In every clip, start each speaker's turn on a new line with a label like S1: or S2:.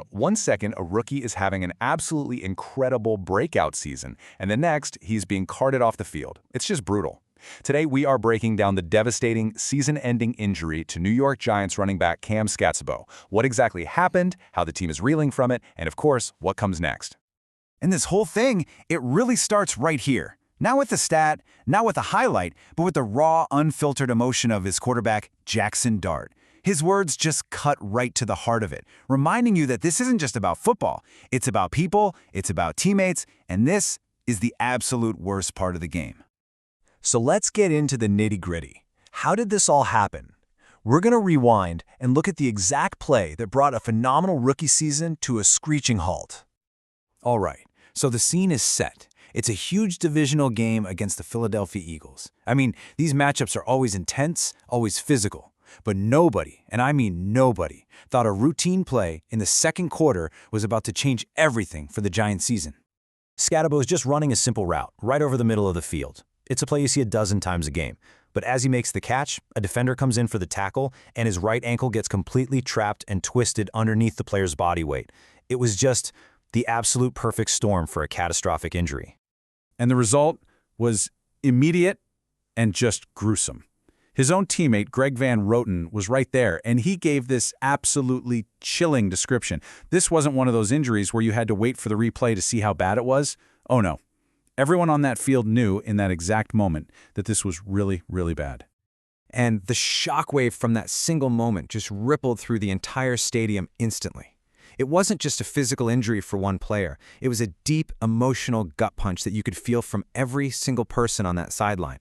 S1: One second a rookie is having an absolutely incredible breakout season, and the next he's being carted off the field. It's just brutal. Today we are breaking down the devastating season-ending injury to New York Giants running back Cam Skattebo, what exactly happened, how the team is reeling from it, and of course, what comes next.
S2: And this whole thing, it really starts right here. Not with the stat, not with the highlight, but with the raw, unfiltered emotion of his quarterback, Jaxson. His words just cut right to the heart of it, reminding you that this isn't just about football. It's about people, it's about teammates, and this is the absolute worst part of the game.
S3: So let's get into the nitty-gritty. How did this all happen? We're going to rewind and look at the exact play that brought a phenomenal rookie season to a screeching halt. All right, so the scene is set. It's a huge divisional game against the Philadelphia Eagles. I mean, these matchups are always intense, always physical. But nobody, and I mean nobody, thought a routine play in the second quarter was about to change everything for the Giants season. Skattebo is just running a simple route right over the middle of the field. It's a play you see a dozen times a game. But as he makes the catch, a defender comes in for the tackle, and his right ankle gets completely trapped and twisted underneath the player's body weight. It was just the absolute perfect storm for a catastrophic injury.
S1: And the result was immediate and just gruesome. His own teammate, Greg Van Roten, was right there, and he gave this absolutely chilling description. This wasn't one of those injuries where you had to wait for the replay to see how bad it was. Oh no. Everyone on that field knew in that exact moment that this was really, really bad.
S3: And the shockwave from that single moment just rippled through the entire stadium instantly. It wasn't just a physical injury for one player. It was a deep, emotional gut punch that you could feel from every single person on that sideline.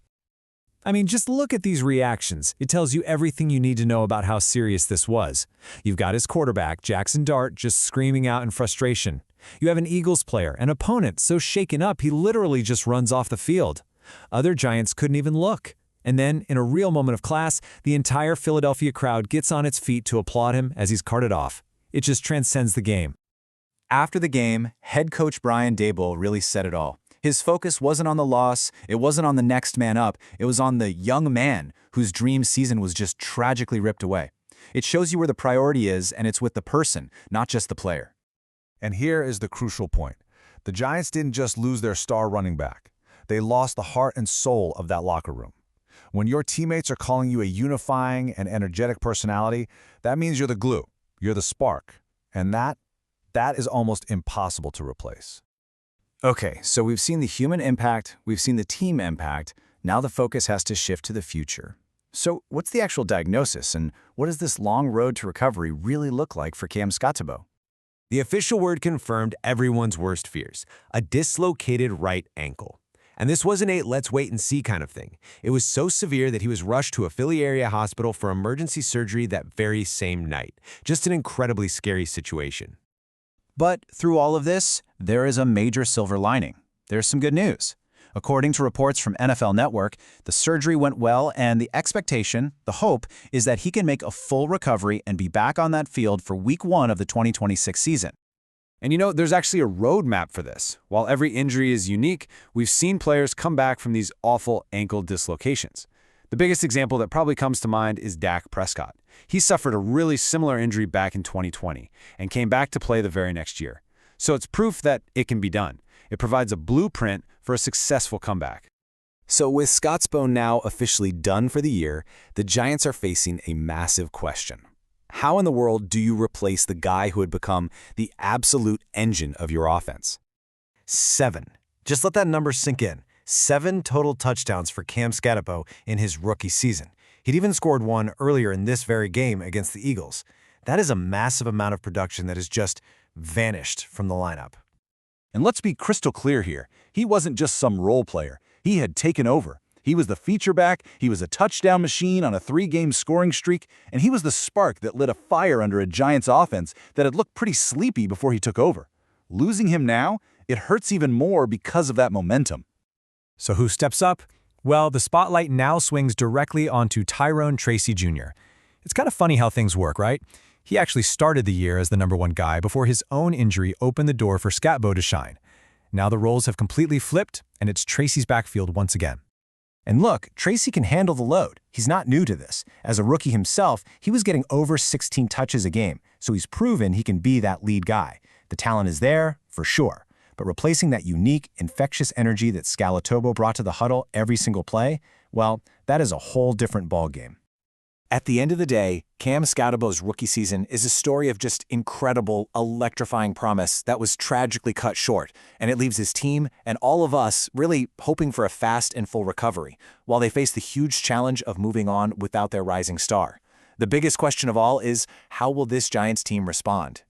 S3: I mean, just look at these reactions. It tells you everything you need to know about how serious this was. You've got his quarterback, Jaxson, just screaming out in frustration. You have an Eagles player, an opponent, so shaken up he literally just runs off the field. Other Giants couldn't even look. And then, in a real moment of class, the entire Philadelphia crowd gets on its feet to applaud him as he's carted off. It just transcends the game.
S2: After the game, head coach Brian Daboll really said it all. His focus wasn't on the loss, it wasn't on the next man up, it was on the young man whose dream season was just tragically ripped away. It shows you where the priority is, and it's with the person, not just the player.
S4: And here is the crucial point. The Giants didn't just lose their star running back. They lost the heart and soul of that locker room. When your teammates are calling you a unifying and energetic personality, that means you're the glue, you're the spark. And that is almost impossible to replace.
S2: Okay, so we've seen the human impact, we've seen the team impact, now the focus has to shift to the future. So what's the actual diagnosis, and what does this long road to recovery really look like for Cam Skattebo?
S3: The official word confirmed everyone's worst fears, a dislocated right ankle. And this wasn't a let's wait and see kind of thing. It was so severe that he was rushed to a Philly area hospital for emergency surgery that very same night. Just an incredibly scary situation.
S2: But through all of this, there is a major silver lining. There's some good news. According to reports from NFL Network, the surgery went well, and the expectation, the hope, is that he can make a full recovery and be back on that field for Week 1 of the 2026 season.
S1: And there's actually a roadmap for this. While every injury is unique, we've seen players come back from these awful ankle dislocations. The biggest example that probably comes to mind is Dak Prescott. He suffered a really similar injury back in 2020 and came back to play the very next year. So it's proof that it can be done. It provides a blueprint for a successful comeback.
S3: So with Skattebo now officially done for the year, the Giants are facing a massive question. How in the world do you replace the guy who had become the absolute engine of your offense? 7. Just let that number sink in. 7 total touchdowns for Cam Skattebo in his rookie season. He'd even scored one earlier in this very game against the Eagles. That is a massive amount of production that has just vanished from the lineup.
S4: And let's be crystal clear here. He wasn't just some role player. He had taken over. He was the feature back, he was a touchdown machine on a 3-game scoring streak, and he was the spark that lit a fire under a Giants offense that had looked pretty sleepy before he took over. Losing him now, it hurts even more because of that momentum.
S3: So who steps up? Well, the spotlight now swings directly onto Tyrone Tracy Jr. It's kind of funny how things work, right? He actually started the year as the #1 guy before his own injury opened the door for Skattebo to shine. Now the roles have completely flipped, and it's Tracy's backfield once again. And look, Tracy can handle the load. He's not new to this. As a rookie himself, he was getting over 16 touches a game, so he's proven he can be that lead guy. The talent is there, for sure. But replacing that unique, infectious energy that Skattebo brought to the huddle every single play, well, that is a whole different ballgame.
S2: At the end of the day, Cam Skattebo's rookie season is a story of just incredible, electrifying promise that was tragically cut short, and it leaves his team and all of us really hoping for a fast and full recovery, while they face the huge challenge of moving on without their rising star. The biggest question of all is, how will this Giants team respond?